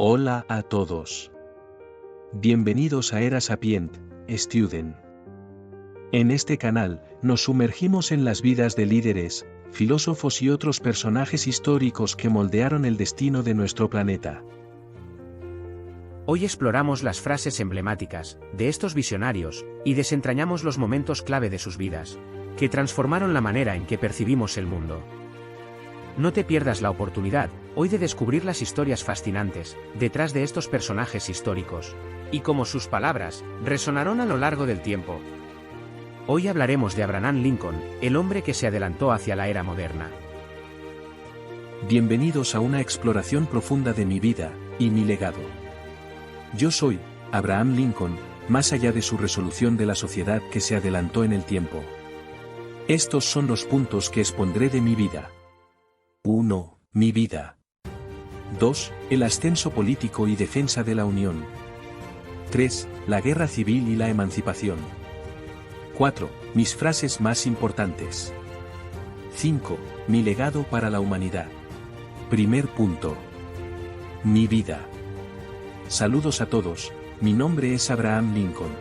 Hola a todos. Bienvenidos a Era Sapient, Student. En este canal, nos sumergimos en las vidas de líderes, filósofos y otros personajes históricos que moldearon el destino de nuestro planeta. Hoy exploramos las frases emblemáticas de estos visionarios y desentrañamos los momentos clave de sus vidas, que transformaron la manera en que percibimos el mundo. No te pierdas la oportunidad, hoy, de descubrir las historias fascinantes detrás de estos personajes históricos, y cómo sus palabras resonaron a lo largo del tiempo. Hoy hablaremos de Abraham Lincoln, el hombre que se adelantó hacia la era moderna. Bienvenidos a una exploración profunda de mi vida y mi legado. Yo soy Abraham Lincoln, más allá de su resolución de la sociedad que se adelantó en el tiempo. Estos son los puntos que expondré de mi vida. 1. Mi vida. 2. El ascenso político y defensa de la Unión. 3. La guerra civil y la emancipación. 4. Mis frases más importantes. 5. Mi legado para la humanidad. Primer punto. Mi vida. Saludos a todos, mi nombre es Abraham Lincoln.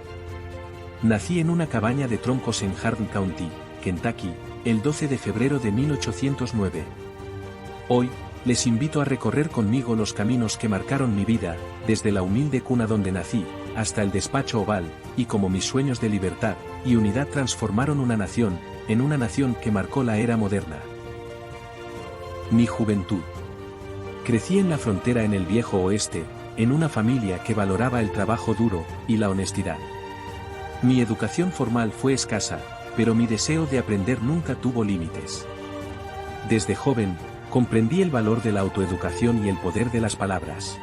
Nací en una cabaña de troncos en Hardin County, Kentucky, el 12 de febrero de 1809. Hoy, les invito a recorrer conmigo los caminos que marcaron mi vida, desde la humilde cuna donde nací, hasta el despacho oval, y cómo mis sueños de libertad y unidad transformaron una nación, en una nación que marcó la era moderna. Mi juventud. Crecí en la frontera en el viejo oeste, en una familia que valoraba el trabajo duro y la honestidad. Mi educación formal fue escasa, pero mi deseo de aprender nunca tuvo límites. Desde joven, comprendí el valor de la autoeducación y el poder de las palabras.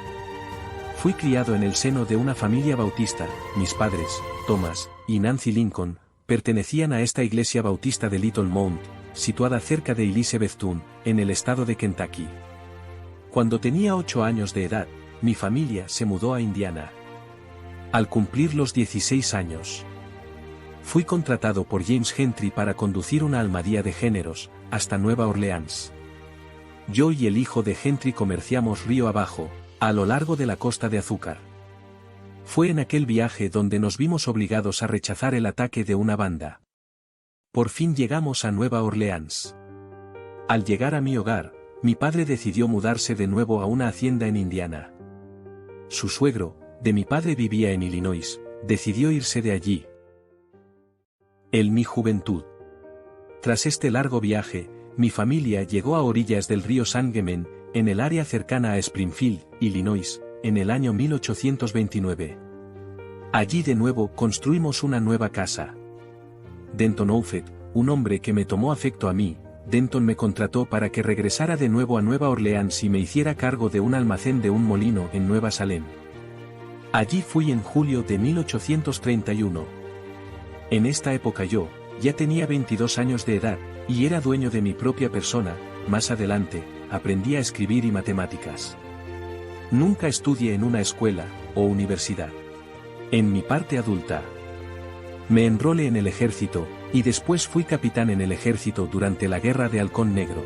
Fui criado en el seno de una familia bautista. Mis padres, Thomas y Nancy Lincoln, pertenecían a esta iglesia bautista de Little Mount, situada cerca de Elizabethtown, en el estado de Kentucky. Cuando tenía 8 años de edad, mi familia se mudó a Indiana. Al cumplir los 16 años, fui contratado por James Gentry para conducir una almadía de géneros hasta Nueva Orleans. Yo y el hijo de Gentry comerciamos río abajo, a lo largo de la costa de Azúcar. Fue en aquel viaje donde nos vimos obligados a rechazar el ataque de una banda. Por fin llegamos a Nueva Orleans. Al llegar a mi hogar, mi padre decidió mudarse de nuevo a una hacienda en Indiana. Su suegro, de mi padre, vivía en Illinois, decidió irse de allí. Mi juventud. Tras este largo viaje, mi familia llegó a orillas del río Sangamon, en el área cercana a Springfield, Illinois, en el año 1829. Allí de nuevo construimos una nueva casa. Denton Outfit, un hombre que me tomó afecto a mí, Denton me contrató para que regresara de nuevo a Nueva Orleans y me hiciera cargo de un almacén de un molino en Nueva Salem. Allí fui en julio de 1831. En esta época yo, ya tenía 22 años de edad, y era dueño de mi propia persona. Más adelante, aprendí a escribir y matemáticas. Nunca estudié en una escuela o universidad. En mi parte adulta, me enrolé en el ejército, y después fui capitán en el ejército durante la Guerra de Halcón Negro.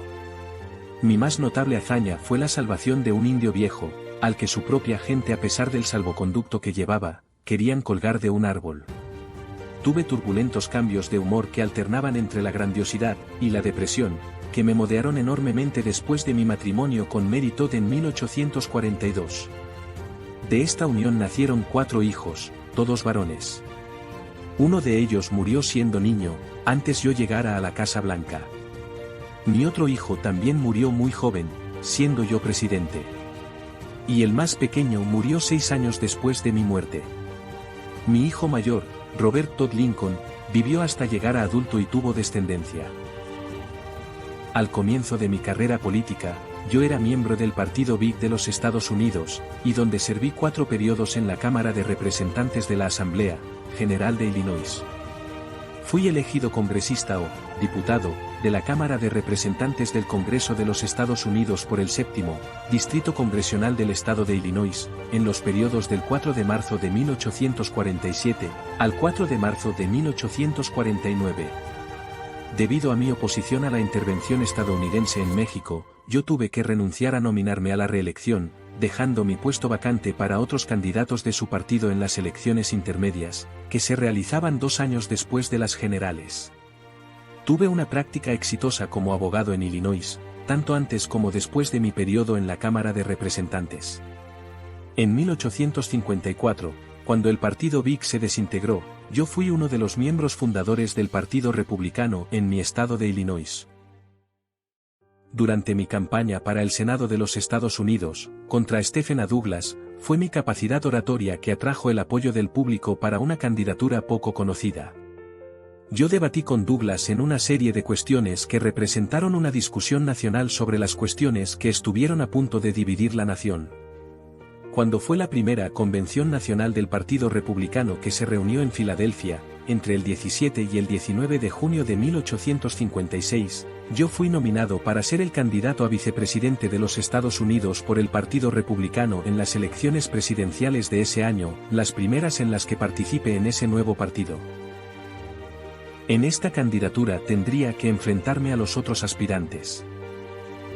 Mi más notable hazaña fue la salvación de un indio viejo, al que su propia gente, a pesar del salvoconducto que llevaba, querían colgar de un árbol. Tuve turbulentos cambios de humor que alternaban entre la grandiosidad y la depresión, que me modearon enormemente después de mi matrimonio con Mary Todd en 1842. De esta unión nacieron 4 hijos, todos varones. Uno de ellos murió siendo niño, antes yo llegara a la Casa Blanca. Mi otro hijo también murió muy joven, siendo yo presidente. Y el más pequeño murió 6 años después de mi muerte. Mi hijo mayor, Robert Todd Lincoln, vivió hasta llegar a adulto y tuvo descendencia. Al comienzo de mi carrera política, yo era miembro del Partido Whig de los Estados Unidos, y donde serví 4 periodos en la Cámara de Representantes de la Asamblea General de Illinois. Fui elegido congresista o diputado de la Cámara de Representantes del Congreso de los Estados Unidos por el 7º Distrito Congresional del Estado de Illinois, en los periodos del 4 de marzo de 1847 al 4 de marzo de 1849. Debido a mi oposición a la intervención estadounidense en México, yo tuve que renunciar a nominarme a la reelección, dejando mi puesto vacante para otros candidatos de su partido en las elecciones intermedias, que se realizaban 2 años después de las generales. Tuve una práctica exitosa como abogado en Illinois, tanto antes como después de mi periodo en la Cámara de Representantes. En 1854, cuando el partido Whig se desintegró, yo fui uno de los miembros fundadores del Partido Republicano en mi estado de Illinois. Durante mi campaña para el Senado de los Estados Unidos, contra Stephen A. Douglas, fue mi capacidad oratoria que atrajo el apoyo del público para una candidatura poco conocida. Yo debatí con Douglas en una serie de cuestiones que representaron una discusión nacional sobre las cuestiones que estuvieron a punto de dividir la nación. Cuando fue la primera convención nacional del Partido Republicano que se reunió en Filadelfia, entre el 17 y el 19 de junio de 1856, yo fui nominado para ser el candidato a vicepresidente de los Estados Unidos por el Partido Republicano en las elecciones presidenciales de ese año, las primeras en las que participé en ese nuevo partido. En esta candidatura tendría que enfrentarme a los otros aspirantes.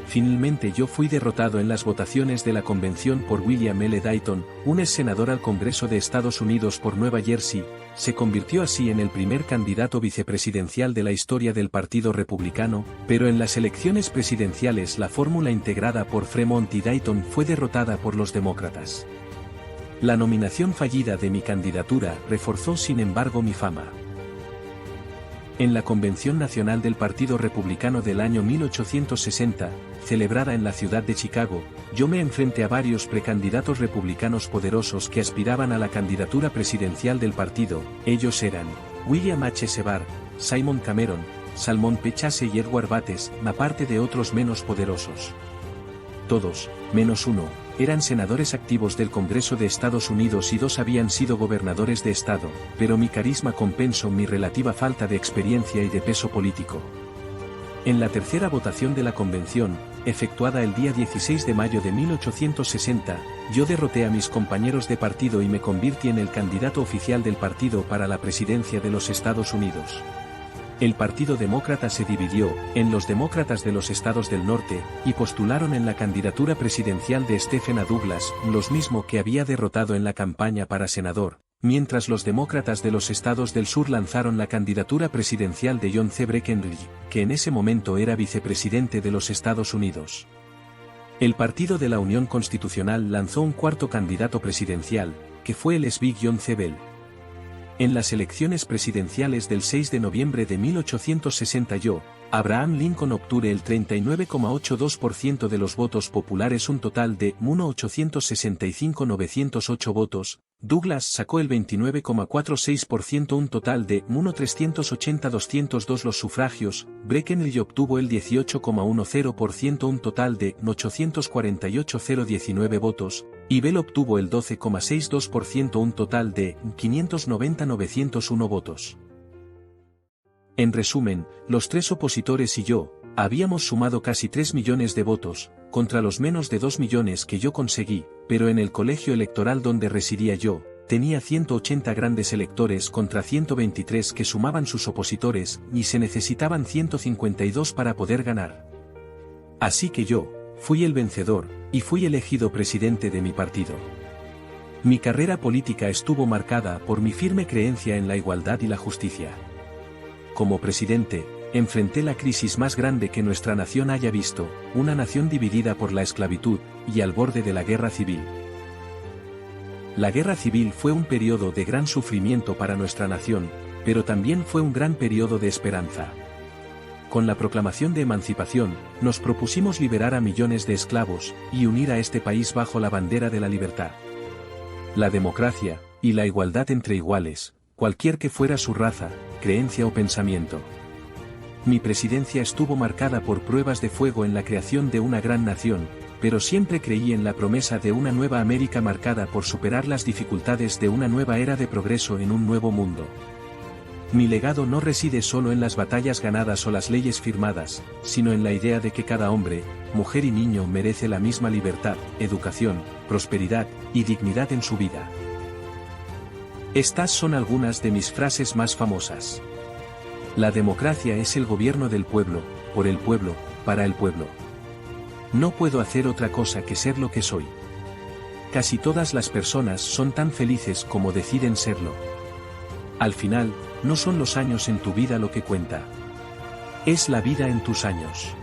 Finalmente yo fui derrotado en las votaciones de la convención por William L. Dayton, un ex senador al Congreso de Estados Unidos por Nueva Jersey. Se convirtió así en el primer candidato vicepresidencial de la historia del Partido Republicano, pero en las elecciones presidenciales la fórmula integrada por Fremont y Dayton fue derrotada por los demócratas. La nominación fallida de mi candidatura reforzó sin embargo mi fama. En la Convención Nacional del Partido Republicano del año 1860, celebrada en la ciudad de Chicago, yo me enfrenté a varios precandidatos republicanos poderosos que aspiraban a la candidatura presidencial del partido. Ellos eran William H. Seward, Simon Cameron, Salmon P. Chase y Edward Bates, aparte de otros menos poderosos. Todos, menos uno, eran senadores activos del Congreso de Estados Unidos y 2 habían sido gobernadores de estado, pero mi carisma compensó mi relativa falta de experiencia y de peso político. En la tercera votación de la convención, efectuada el día 16 de mayo de 1860, yo derroté a mis compañeros de partido y me convertí en el candidato oficial del partido para la presidencia de los Estados Unidos. El Partido Demócrata se dividió en los Demócratas de los Estados del Norte, y postularon en la candidatura presidencial de Stephen A. Douglas, los mismo que había derrotado en la campaña para senador, mientras los Demócratas de los Estados del Sur lanzaron la candidatura presidencial de John C. Breckinridge, que en ese momento era vicepresidente de los Estados Unidos. El Partido de la Unión Constitucional lanzó un cuarto candidato presidencial, que fue el SBIG John C. Bell. En las elecciones presidenciales del 6 de noviembre de 1860 Abraham Lincoln obtuvo el 39,82% de los votos populares, un total de 1.865.908 votos. Douglas sacó el 29,46%, un total de 1.380.202 los sufragios. Breckinridge obtuvo el 18,10%, un total de 848.019 votos. Y Bell obtuvo el 12,62%, un total de 590.901 votos. En resumen, los 3 opositores y yo, habíamos sumado casi 3 millones de votos, contra los menos de 2 millones que yo conseguí, pero en el colegio electoral donde residía yo, tenía 180 grandes electores contra 123 que sumaban sus opositores, y se necesitaban 152 para poder ganar. Así que yo, fui el vencedor, y fui elegido presidente de mi partido. Mi carrera política estuvo marcada por mi firme creencia en la igualdad y la justicia. Como presidente, enfrenté la crisis más grande que nuestra nación haya visto, una nación dividida por la esclavitud, y al borde de la guerra civil. La guerra civil fue un periodo de gran sufrimiento para nuestra nación, pero también fue un gran periodo de esperanza. Con la proclamación de emancipación, nos propusimos liberar a millones de esclavos, y unir a este país bajo la bandera de la libertad. La democracia, y la igualdad entre iguales, cualquier que fuera su raza, creencia o pensamiento. Mi presidencia estuvo marcada por pruebas de fuego en la creación de una gran nación, pero siempre creí en la promesa de una nueva América marcada por superar las dificultades de una nueva era de progreso en un nuevo mundo. Mi legado no reside solo en las batallas ganadas o las leyes firmadas, sino en la idea de que cada hombre, mujer y niño merece la misma libertad, educación, prosperidad y dignidad en su vida. Estas son algunas de mis frases más famosas. La democracia es el gobierno del pueblo, por el pueblo, para el pueblo. No puedo hacer otra cosa que ser lo que soy. Casi todas las personas son tan felices como deciden serlo. Al final, no son los años en tu vida lo que cuenta. Es la vida en tus años.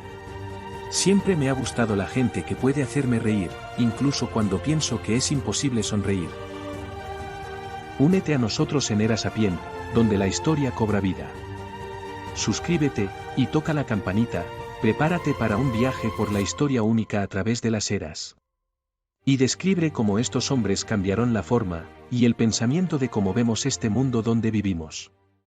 Siempre me ha gustado la gente que puede hacerme reír, incluso cuando pienso que es imposible sonreír. Únete a nosotros en Era Sapient, donde la historia cobra vida. Suscríbete, y toca la campanita, prepárate para un viaje por la historia única a través de las eras. Y describe cómo estos hombres cambiaron la forma, y el pensamiento de cómo vemos este mundo donde vivimos.